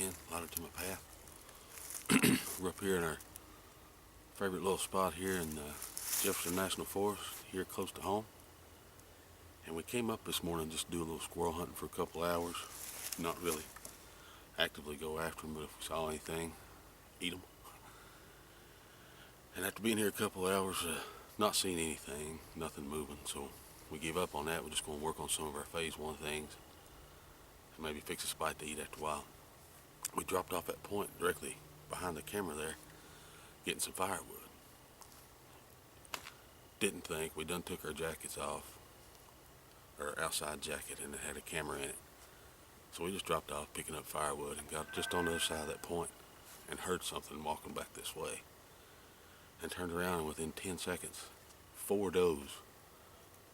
in, lighted to my path. We're up here in our favorite little spot here in Jefferson National Forest, here close to home. And we came up this morning just to do a little squirrel hunting for a couple hours. Not really actively go after them, but if we saw anything, eat them. And after being here a couple hours, not seeing anything, nothing moving, so we give up on that. We're just going to work on some of our phase one things and maybe fix a spot to eat after a while. We dropped off that point directly behind the camera there, getting some firewood. Didn't think, we done took our jackets off, our outside jacket, and it had a camera in it. So we just dropped off picking up firewood and got just on the other side of that point and heard something walking back this way. And turned around, and within 10 seconds, 4 does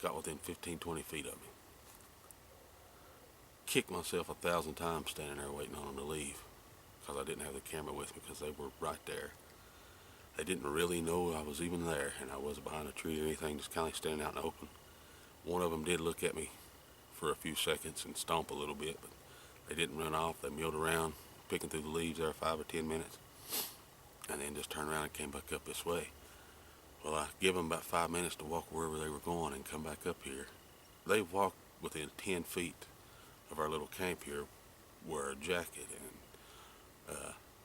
got within 15-20 feet of me. Kicked myself 1,000 times standing there waiting on them to leave because I didn't have the camera with me because they were right there. They didn't really know I was even there, and I wasn't behind a tree or anything, just kind of standing out in the open. One of them did look at me for a few seconds and stomp a little bit, but they didn't run off. They milled around, picking through the leaves there 5 or 10 minutes, and then just turned around and came back up this way. Well, I give them about 5 minutes to walk wherever they were going and come back up here. They walked within 10 feet of our little camp here where our jacket and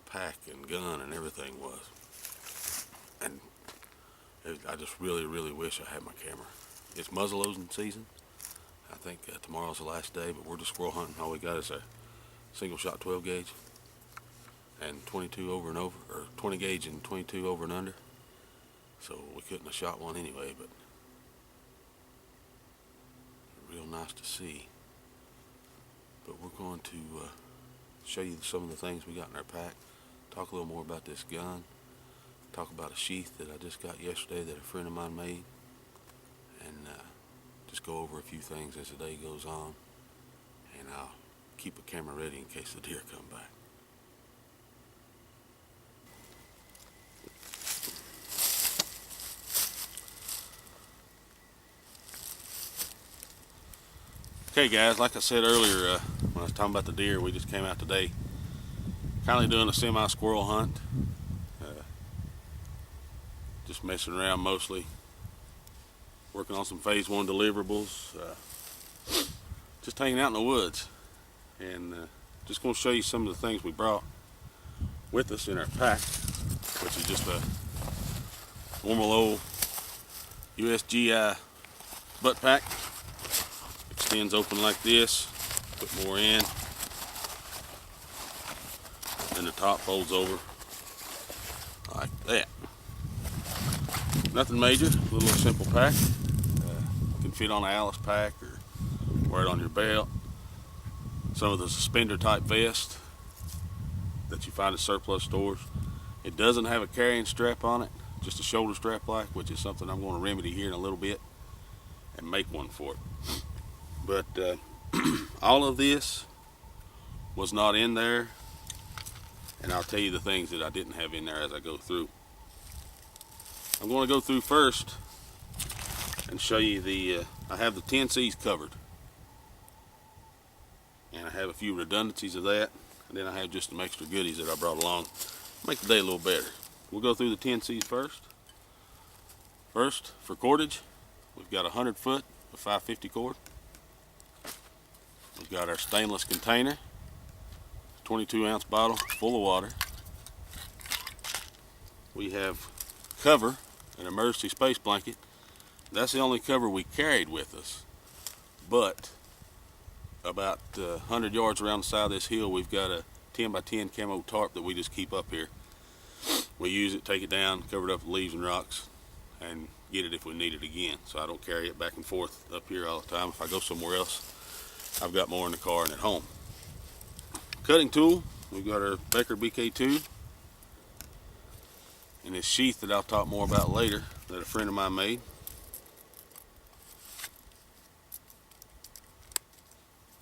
pack and gun and everything was. And I just really, really wish I had my camera. It's muzzleloading season. I think tomorrow's the last day, but we're just squirrel hunting. All we got is a single shot 12 gauge and 22 over and over, or 20 gauge and 22 over and under. So we couldn't have shot one anyway, but real nice to see. But we're going to show you some of the things we got in our pack, talk a little more about this gun, talk about a sheath that I just got yesterday that a friend of mine made, and just go over a few things as the day goes on, and I'll keep a camera ready in case the deer come back. Okay guys, like I said earlier when I was talking about the deer, we just came out today kind of doing a semi-squirrel hunt, just messing around mostly, working on some phase one deliverables, just hanging out in the woods, and just going to show you some of the things we brought with us in our pack, which is just a normal old USGI butt pack. Extends open like this, put more in, and the top folds over like that. Nothing major, a little simple pack. You can fit on an Alice pack or wear it on your belt. Some of the suspender type vest that you find at surplus stores. It doesn't have a carrying strap on it, just a shoulder strap like, which is something I'm going to remedy here in a little bit and make one for it. But all of this was not in there, and I'll tell you the things that I didn't have in there as I go through. I'm going to go through first and show you I have the 10Cs covered, and I have a few redundancies of that, and then I have just some extra goodies that I brought along. Make the day a little better. We'll go through the 10Cs first. First, for cordage, we've got a 100 foot of 550 cord. We've got our stainless container, 22-ounce bottle full of water. We have cover, an emergency space blanket. That's the only cover we carried with us. But about 100 yards around the side of this hill, we've got a 10 by 10 camo tarp that we just keep up here. We use it, take it down, cover it up with leaves and rocks, and get it if we need it again. So I don't carry it back and forth up here all the time. If I go somewhere else, I've got more in the car and at home. Cutting tool, we've got our Becker BK2 and this sheath that I'll talk more about later that a friend of mine made.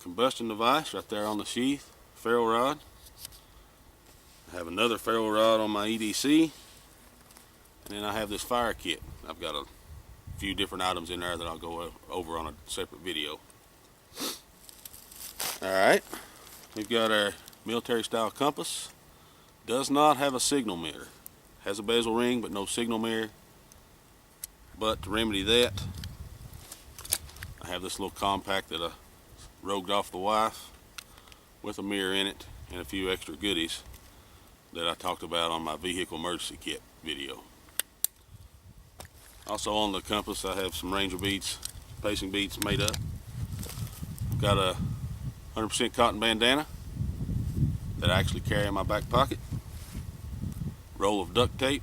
Combustion device right there on the sheath, ferrule rod. I have another ferrule rod on my EDC, and then I have this fire kit. I've got a few different items in there that I'll go over on a separate video. Alright, we've got our military style compass. Does not have a signal mirror. Has a bezel ring but no signal mirror. But to remedy that, I have this little compact that I rogued off the wife with a mirror in it and a few extra goodies that I talked about on my vehicle emergency kit video. Also on the compass I have some Ranger beads, pacing beads made up. Got a 100% cotton bandana that I actually carry in my back pocket. Roll of duct tape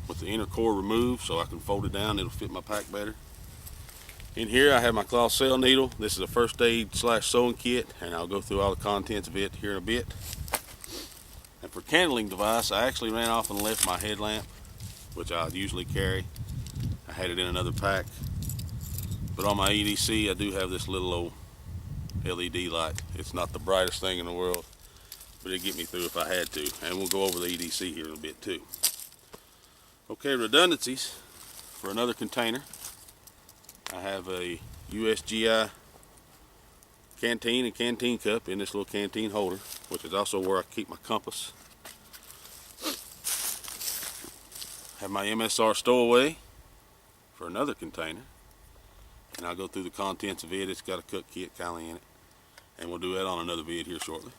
with the inner core removed so I can fold it down, it'll fit my pack better. In here I have my claw cell needle. This is a first aid / sewing kit, and I'll go through all the contents of it here in a bit. And for kindling device, I actually ran off and left my headlamp, which I usually carry. I had it in another pack. But on my EDC I do have this little old LED light. It's not the brightest thing in the world, but it'd get me through if I had to. And we'll go over the EDC here in a bit too. Okay, redundancies for another container. I have a USGI canteen and canteen cup in this little canteen holder, which is also where I keep my compass. Have my MSR stowaway for another container, and I'll go through the contents of it. It's got a cook kit kindly in it, and we'll do that on another vid here shortly.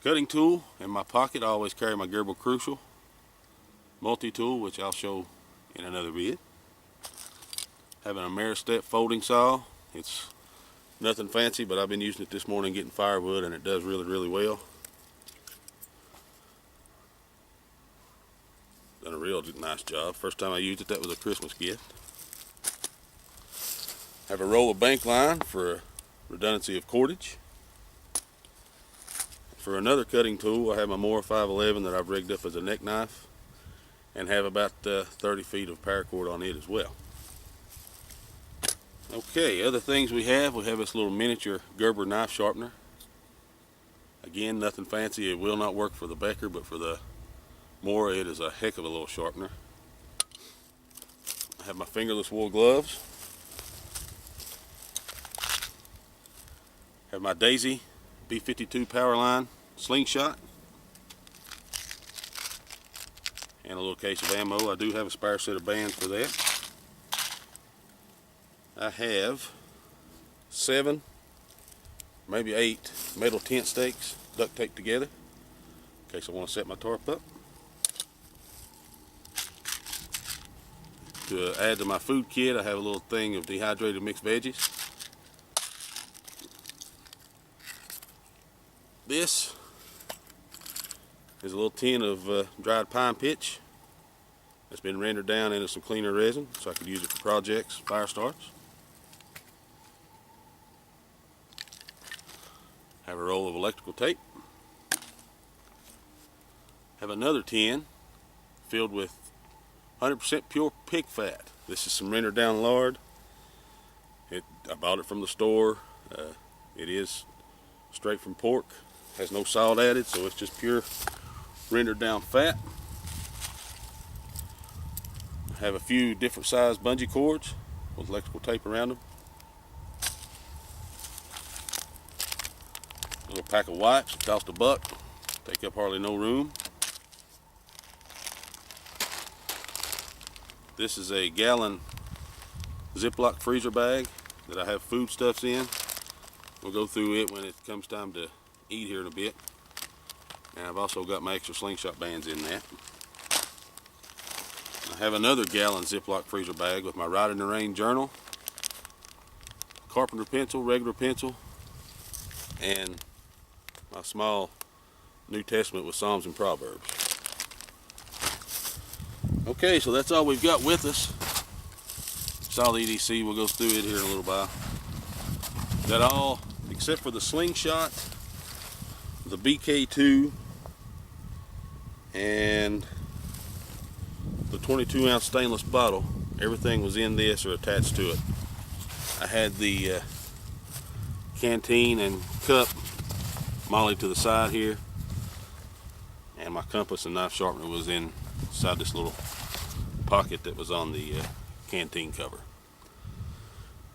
Cutting tool in my pocket. I always carry my Gerber Crucial multi-tool, which I'll show in another vid. Having a Maristep folding saw. It's nothing fancy, but I've been using it this morning getting firewood, and it does really well. Done a real nice job. First time I used it, that was a Christmas gift. Have a roll of bank line for redundancy of cordage. For another cutting tool, I have my Mora 511 that I've rigged up as a neck knife, and have about 30 feet of paracord on it as well. Okay, other things we have this little miniature Gerber knife sharpener. Again, nothing fancy. It will not work for the Becker, but for the Mora it is a heck of a little sharpener. I have my fingerless wool gloves. Have my Daisy B52 Powerline slingshot. And a little case of ammo. I do have a spare set of bands for that. I have 7, maybe 8 metal tent stakes duct taped together in case I want to set my tarp up. To add to my food kit, I have a little thing of dehydrated mixed veggies. This is a little tin of dried pine pitch that's been rendered down into some cleaner resin so I could use it for projects, fire starts. Have a roll of electrical tape. Have another tin filled with 100% pure pig fat. This is some rendered down lard. I bought it from the store. It is straight from pork. Has no salt added, so it's just pure rendered down fat. I have a few different size bungee cords with electrical tape around them. A little pack of wipes, it cost $1. Take up hardly no room. This is a gallon Ziploc freezer bag that I have foodstuffs in. We'll go through it when it comes time to eat here in a bit. And I've also got my extra slingshot bands in that. I have another gallon Ziploc freezer bag with my Ride in the Rain journal, carpenter pencil, regular pencil, and my small New Testament with Psalms and Proverbs. Okay, so that's all we've got with us. It's all EDC. We'll go through it here in a little while. That all, except for the slingshot, the BK2, and the 22-ounce stainless bottle, everything was in this or attached to it. I had the canteen and cup mollied to the side here, and my compass and knife sharpener was inside this little pocket that was on the canteen cover.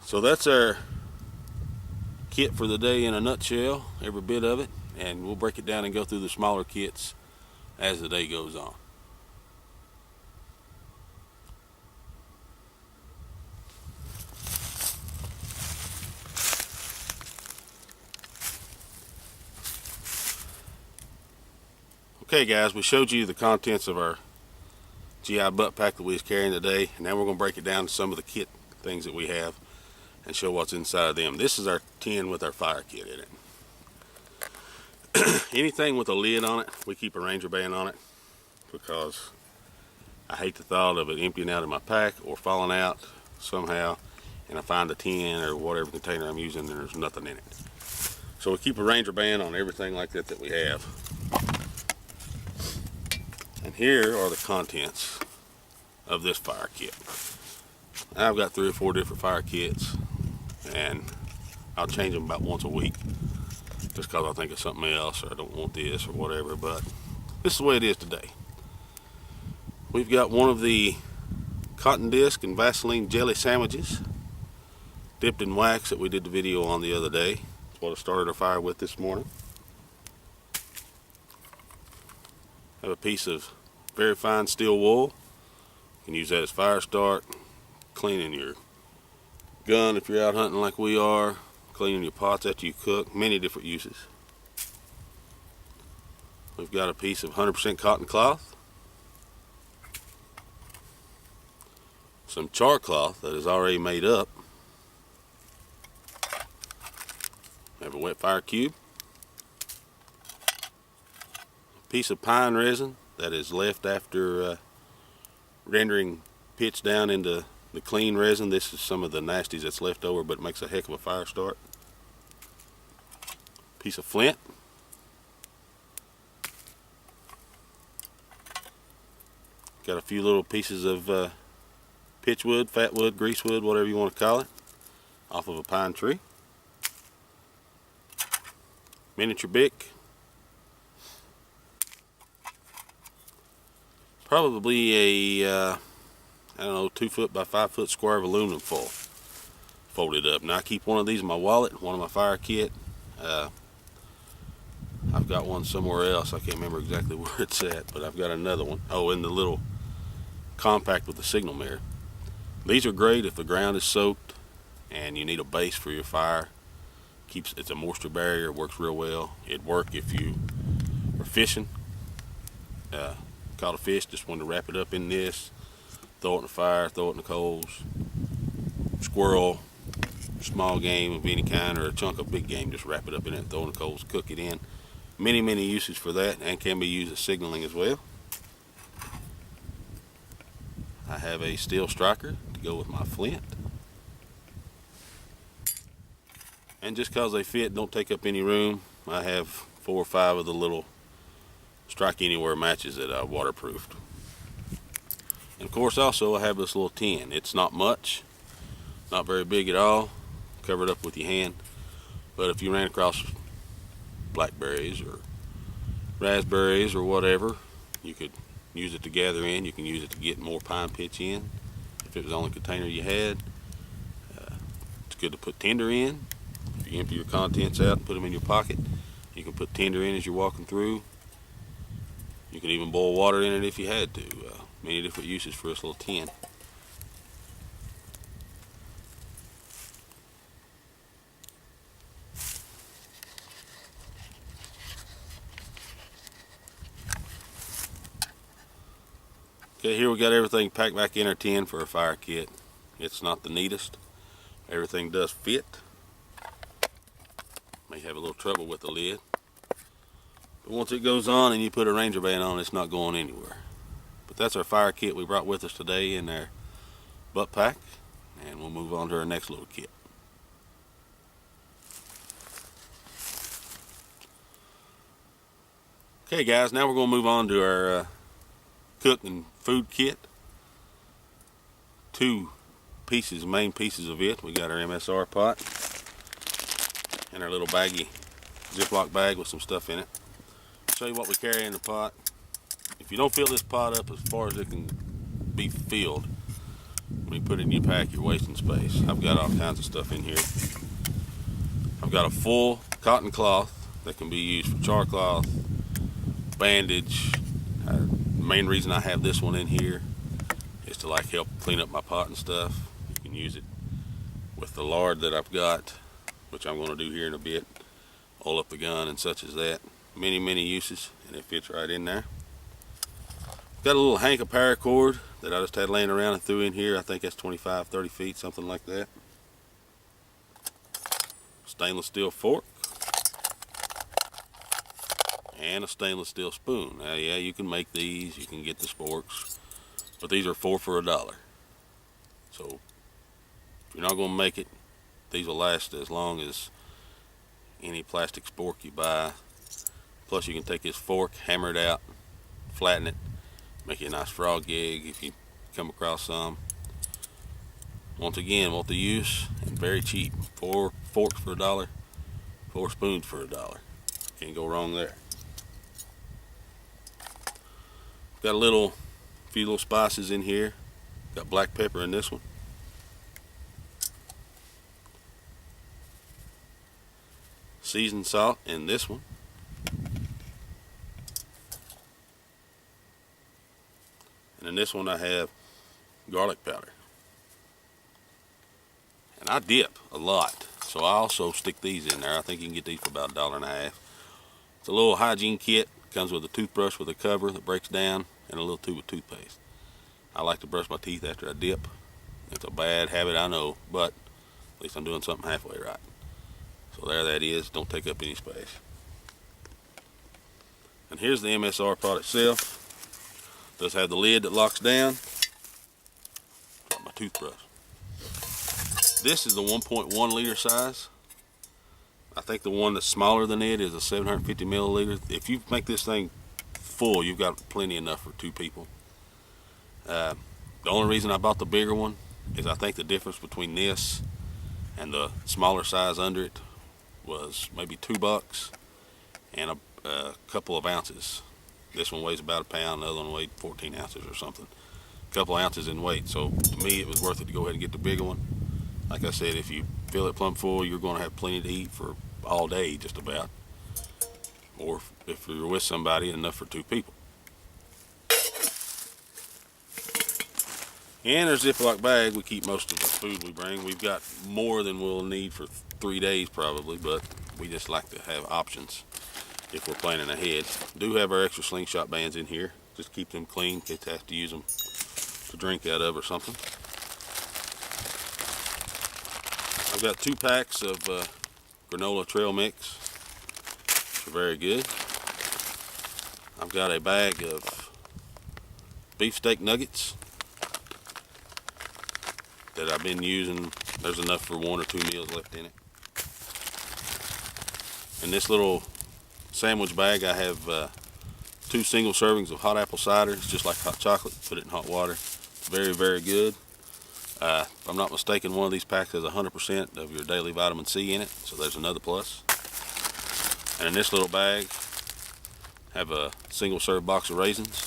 So that's our kit for the day in a nutshell, every bit of it. and we'll break it down and go through the smaller kits as the day goes on. Okay guys, we showed you the contents of our GI butt pack that we was carrying today, and now we're going to break it down to some of the kit things that we have and show what's inside of them. This is our tin with our fire kit in it. Anything with a lid on it, we keep a Ranger band on it, because I hate the thought of it emptying out of my pack or falling out somehow and I find a tin or whatever container I'm using and there's nothing in it. So we keep a Ranger band on everything like that that we have. And here are the contents of this fire kit. I've got 3 or 4 different fire kits, and I'll change them about once a week just because I think of something else or I don't want this or whatever, but this is the way it is today. We've got one of the cotton disc and Vaseline jelly sandwiches dipped in wax that we did the video on the other day. That's what I started our fire with this morning. Have a piece of very fine steel wool. You can use that as fire start, cleaning your gun if you're out hunting like we are, cleaning your pots after you cook, many different uses. We've got a piece of 100% cotton cloth, some char cloth that is already made up, have a wet fire cube, piece of pine resin that is left after rendering pitch down into the clean resin. This is some of the nasties that's left over, but it makes a heck of a fire start. Piece of flint, got a few little pieces of pitch wood, fat wood, grease wood, whatever you want to call it, off of a pine tree. Miniature bic, probably a I don't know, 2 foot by 5 foot square of aluminum foil folded up. Now I keep one of these in my wallet, one of my fire kit. I've got one somewhere else, I can't remember exactly where it's at, but I've got another one. Oh, in the little compact with the signal mirror. These are great if the ground is soaked and you need a base for your fire. It's a moisture barrier, works real well. It'd work if you are fishing, caught a fish, just wanted to wrap it up in this, throw it in the fire, throw it in the coals. Squirrel, small game of any kind, or a chunk of big game, just wrap it up in it and throw it in the coals, cook it in. Many uses for that, and can be used as signaling as well. I have a steel striker to go with my flint. And just because they fit, don't take up any room, I have 4 or 5 of the little strike anywhere matches that I waterproofed. And of course also I have this little tin. It's not much, not very big at all, cover it up with your hand, but if you ran across blackberries or raspberries or whatever, you could use it to gather in. You can use it to get more pine pitch in if it was the only container you had. It's good to put tinder in. If you empty your contents out and put them in your pocket, you can put tinder in as you're walking through. You can even boil water in it if you had to. Many different uses for this little tin. Okay, here we got everything packed back in our tin for a fire kit. It's not the neatest. Everything does fit. May have a little trouble with the lid. But once it goes on and you put a Ranger band on, it's not going anywhere. But that's our fire kit we brought with us today in our butt pack. And we'll move on to our next little kit. Okay guys, now we're going to move on to our cooking food kit. 2 pieces, main pieces of it. We got our MSR pot and our little baggy Ziploc bag with some stuff in it. Show you what we carry in the pot. If you don't fill this pot up as far as it can be filled, when you put it in your pack, you're wasting space. I've got all kinds of stuff in here. I've got a full cotton cloth that can be used for char cloth, bandage. The main reason I have this one in here is to like help clean up my pot and stuff. You can use it with the lard that I've got, which I'm going to do here in a bit. Oil up the gun and such as that. Many uses, and it fits right in there. Got a little hank of paracord that I just had laying around and threw in here. I think that's 25-30 feet, something like that. Stainless steel fork. And a stainless steel spoon. Now, yeah, you can make these, you can get the sporks, but these are 4 for $1. So, if you're not going to make it, these will last as long as any plastic spork you buy. Plus, you can take this fork, hammer it out, flatten it, make it a nice frog gig if you come across some. Once again, what the use, and very cheap. 4 forks for $1, 4 spoons for $1. Can't go wrong there. Got a few little spices in here. Got black pepper in this one. Seasoned salt in this one. And in this one I have garlic powder. And I dip a lot, so I also stick these in there. I think you can get these for about $1.50. It's a little hygiene kit. Comes with a toothbrush with a cover that breaks down and a little tube of toothpaste. I like to brush my teeth after I dip. It's a bad habit, I know, but at least I'm doing something halfway right. So there that is. Don't take up any space. And here's the MSR pot itself. Does have the lid that locks down. Got my toothbrush. This is the 1.1 liter size. I think the one that's smaller than it is a 750 milliliter. If you make this thing full, you've got plenty enough for 2 people. The only reason I bought the bigger one is I think the difference between this and the smaller size under it was maybe $2 and a couple of ounces. This one weighs about a pound, the other one weighed 14 ounces or something. A couple of ounces in weight. So to me, it was worth it to go ahead and get the bigger one. Like I said, if you fill it plumb full, you're going to have plenty to eat for all day, just about. Or if you're with somebody, enough for 2 people. In our Ziploc bag, we keep most of the food we bring. We've got more than we'll need for 3 days probably, but we just like to have options if we're planning ahead. Do have our extra slingshot bands in here. Just keep them clean in case you have to use them to drink out of or something. I've got 2 packs of granola trail mix, which are very good. I've got a bag of beefsteak nuggets that I've been using. There's enough for 1 or 2 meals left in it. In this little sandwich bag, I have 2 single servings of hot apple cider. It's just like hot chocolate. Put it in hot water. Very good. If I'm not mistaken, one of these packs has 100% of your daily vitamin C in it, so there's another plus. And in this little bag, I have a single serve box of raisins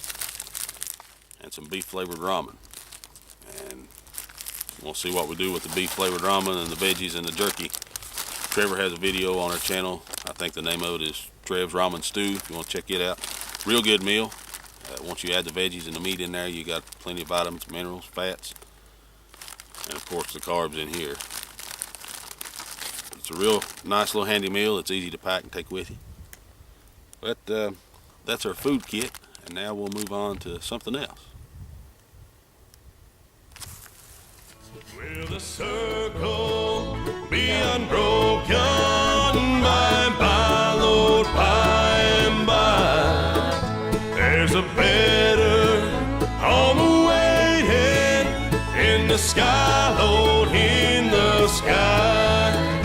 and some beef flavored ramen. And we'll see what we do with the beef flavored ramen and the veggies and the jerky. Trevor has a video on our channel. I think the name of it is Trev's Ramen Stew, if you want to check it out. Real good meal. Once you add the veggies and the meat in there, you got plenty of vitamins, minerals, fats, and of course the carbs in here. It's a real nice little handy meal. It's easy to pack and take with you. But that's our food kit, and now we'll move on to something else. Will the circle be unbroken by Lord, by and by? There's a better home awaiting in the sky, Lord, in the sky.